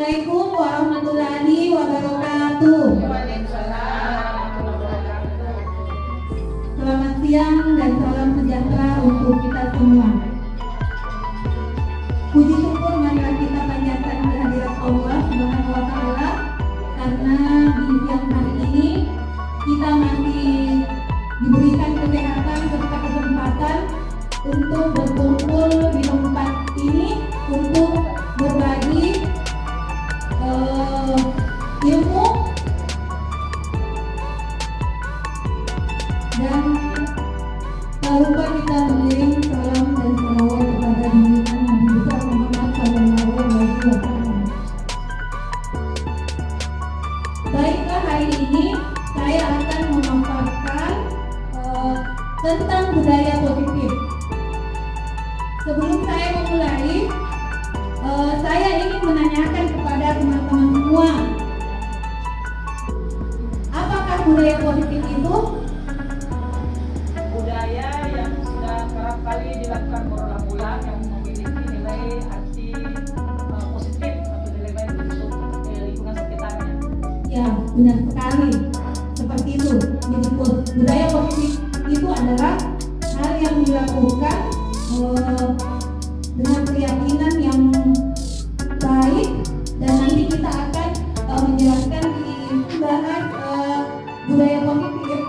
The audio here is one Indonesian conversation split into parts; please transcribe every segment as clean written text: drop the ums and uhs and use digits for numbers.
Assalamualaikum warahmatullahi wabarakatuh. Selamat siang dan salam sejahtera untuk kita semua. Puji syukur marilah kita panjatkan kehadirat Allah Subhanahu wa taala karena di siang hari ini kita masih diberikan kesehatan serta kesempatan untuk berkumpul di tempat ini untuk berbagi ilmu dan tak lupa kita mengirim salam dan salawat kepada junjungan Nabi besar Muhammad Sallallahu Alaihi Wasallam. Baiklah, hari ini saya akan memaparkan tentang budaya positif. Sebelum saya memulai, saya ingin menanyakan kepada teman-teman semua, apakah budaya positif itu? Budaya yang sudah kerap kali dilakukan berulang-ulang yang memiliki nilai arti positif atau nilai baik untuk lingkungan sekitarnya. Ya, benar sekali. Seperti itu. Jadi budaya positif itu adalah hal yang dilakukan dengan keyakinan yang baik, dan nanti kita akan menjelaskan di bahas budaya positif.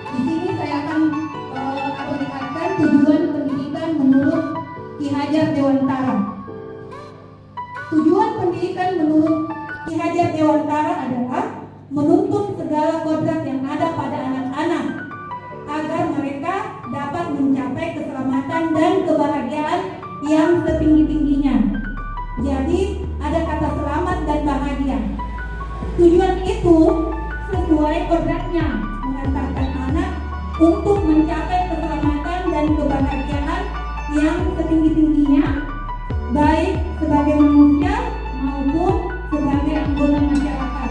Di sini saya akan perlihatkan tujuan pendidikan menurut Ki Hajar Dewantara. Tujuan pendidikan menurut Ki Hajar Dewantara adalah menuntun segala kodrat yang ada pada anak-anak agar mereka dapat mencapai keselamatan dan kebahagiaan yang setinggi-tingginya. Jadi ada kata selamat dan bahagia. Tujuan itu sesuai kodratnya, mengantarkan anak untuk mencapai keselamatan dan kebahagiaan yang setinggi-tingginya, baik sebagai manusia maupun sebagai anggota masyarakat.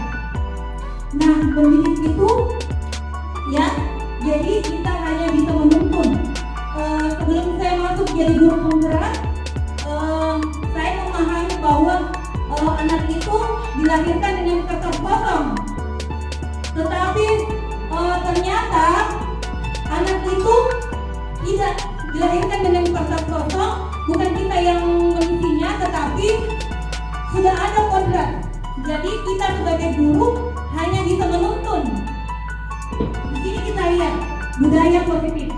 Nah, pendidik itu ya, jadi kita hanya bisa menuntun. Sebelum saya masuk jadi guru penggerak, saya memahami bahwa anak itu dilahirkan dengan kertas kosong. Tetapi ternyata anak itu tidak dilahirkan dengan kertas kosong, bukan kita yang mengisinya, tetapi sudah ada kodrat. Jadi kita sebagai guru hanya bisa menuntun. Di sini kita lihat budaya positif.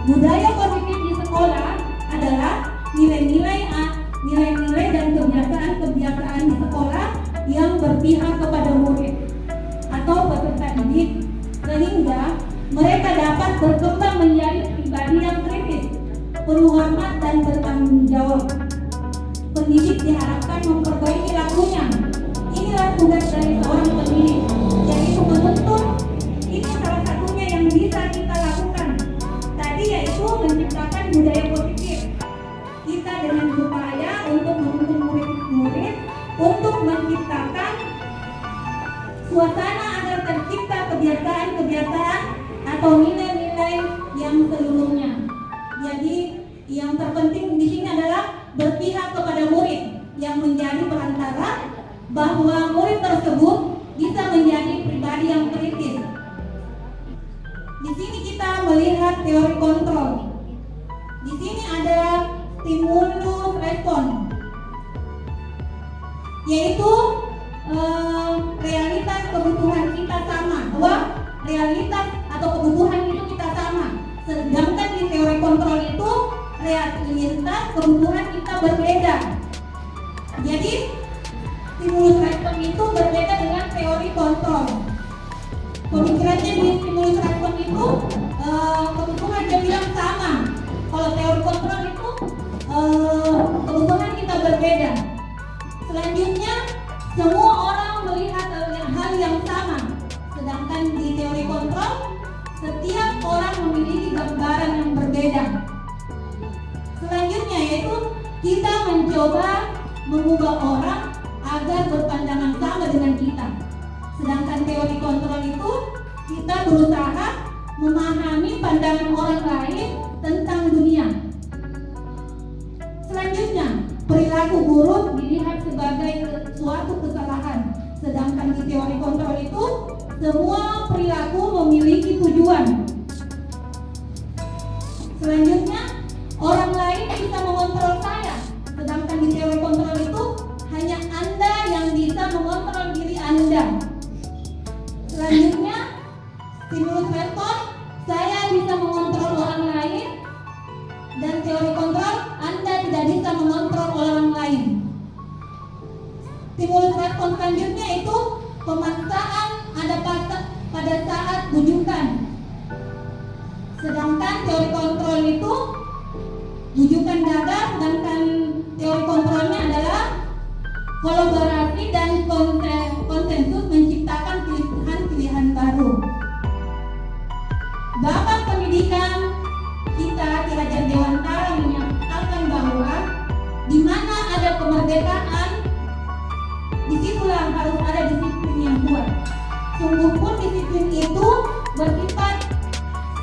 Budaya positif di sekolah adalah nilai-nilai dan kebiasaan di sekolah yang berpihak kepada murid atau peserta didik, sehingga mereka dapat berkembang menjadi pribadi yang kritis, penuh hormat dan bertanggung jawab. Pendidik diharapkan memperbaiki lakunya. Inilah tugas dari seorang pendidik, yaitu menuntun. Ini salah satunya yang bisa kita lakukan tadi, yaitu menciptakan budaya positif. Kita dengan berupaya untuk menuntun murid-murid untuk menciptakan suasana agar tercipta kebiasaan-kebiasaan atau nilai-nilai yang seluruhnya. Jadi yang terpenting di sini adalah berpihak kepada murid yang menjadi perantara bahwa murid tersebut bisa menjadi pribadi yang kritis. Di sini kita melihat teori kontrol. Di sini ada stimulus respon, yaitu realitas kebutuhan kita sama, bahwa realitas atau kebutuhan itu kita sama. Sedangkan di teori kontrol itu realitas kebutuhan kita berbeda. Jadi stimulus respon itu berbeda dengan teori kontrol. Pemikirannya di stimulus respon itu kebutuhan dia bilang sama. Kalau teori kontrol itu kebutuhan kita berbeda. Selanjutnya semua orang melihat hal yang sama. Sedangkan di teori kontrol setiap orang memiliki gambaran yang berbeda. Selanjutnya yaitu kita mencoba mengubah orang agar berpandangan sama dengan kita. Sedangkan teori kontrol itu kita berusaha memahami pandangan orang lain tentang dunia. Selanjutnya, perilaku buruk dilihat sebagai Semua perilaku memiliki tujuan. Selanjutnya, orang lain bisa mengontrol saya, sedangkan di teori kontrol itu hanya Anda yang bisa mengontrol diri Anda. Selanjutnya, stimulus respon, saya bisa mengontrol orang lain, dan teori kontrol, Anda tidak bisa mengontrol orang lain. Stimulus respon selanjutnya itu pemaksaan ada pada saat bujukan. Sedangkan teori kontrol itu bujukan gagal, sedangkan teori kontrolnya adalah kolaborasi dan konsensus menciptakan pilihan-pilihan baru. Bapak pendidikan kita Ki Hajar Dewantara menyatakan bahwa di mana ada kemerdekaan, disitulah harus ada disiplin yang kuat. Sungguh pun disiplin itu bersifat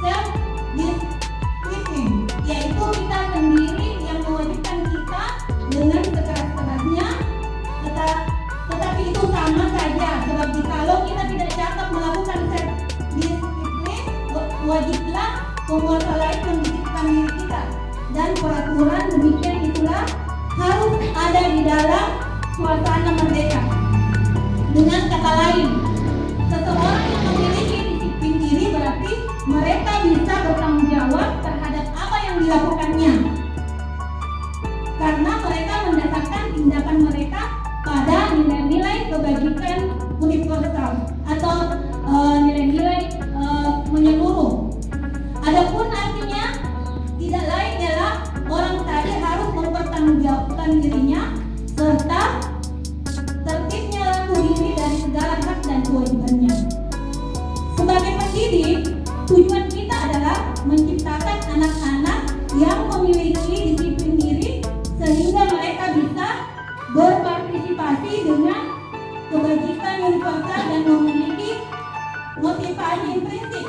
self-discipline, yaitu kita sendiri yang mewajibkan kita dengan sekeras-kerasnya, tetapi itu sama saja, sebab jikalau kita tidak cakap melakukan self-discipline, wajiblah penguasa lain mendisiplinkan diri kita, dan peraturan demikian itulah harus ada di dalam suasana merdeka. Dengan kata lain, seseorang yang memiliki disiplin diri berarti mereka bisa bertanggung jawab terhadap apa yang dilakukannya, karena mereka mendasarkan tindakan mereka pada nilai-nilai kebajikan universal atau nilai-nilai menyeluruh. Adapun artinya tidak lain ialah orang tadi harus mempertanggungjawabkan dirinya serta tertibnya laku diri dari segala hak dan kewajibannya. Sebagai pendidik, tujuan kita adalah menciptakan anak-anak yang memiliki disiplin diri sehingga mereka bisa berpartisipasi dengan kebajikan universal dan memiliki motivasi intrinsik,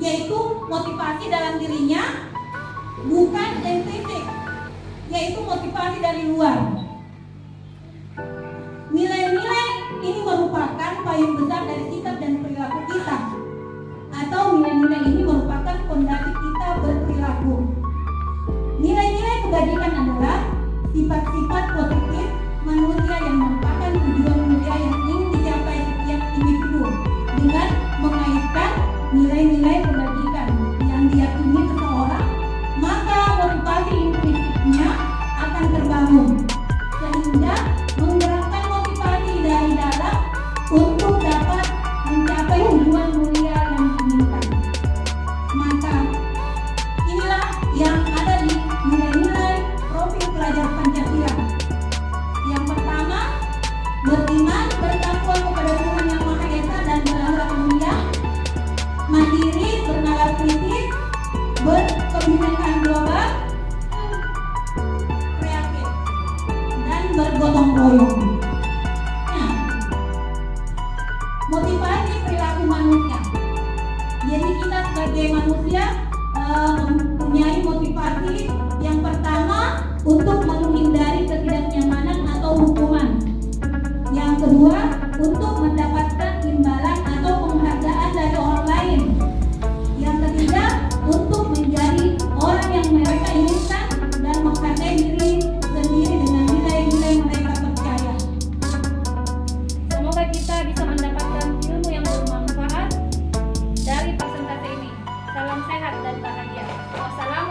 yaitu motivasi dalam dirinya, bukan intrinsik, yaitu motivasi dari luar. Nilai-nilai ini merupakan payung besar dari sikap dan perilaku kita, atau nilai-nilai ini merupakan fondasi kita berperilaku. Nilai-nilai kebajikan adalah sifat-sifat positif manusia yang merupakan tujuan mulia yang ingin dicapai setiap individu dengan mengaitkan nilai-nilai kebajikan yang diyakini seseorang, maka motivasi intrinsiknya akan terbangun sehingga menggerakkan motivasi dari dalam untuk dapat mencapai tujuan mulia yang diinginkan. Maka inilah yang ada di nilai-nilai profil pelajar Pancasila. Yang pertama, beriman, bertakwa kepada Tuhan Yang Maha Esa dan berakhlak mulia, mandiri, bernalar kritis, berkebinekaan global, kreatif, dan bergotong royong. Nah, motivasi perilaku manusia. Jadi kita sebagai manusia mempunyai motivasi yang pertama untuk menghindari ketidaknyamanan atau hukuman. Yang kedua, untuk mendapatkan imbalan atau penghargaan dari orang lain. Yang ketiga, untuk menjadi orang yang mereka inginkan dan menghargai diri sendiri dengan nilai-nilai mereka percaya. Semoga kita bisa mendapatkan ilmu yang bermanfaat dari presentasi ini. Salam sehat dan bahagia. Wassalamualaikum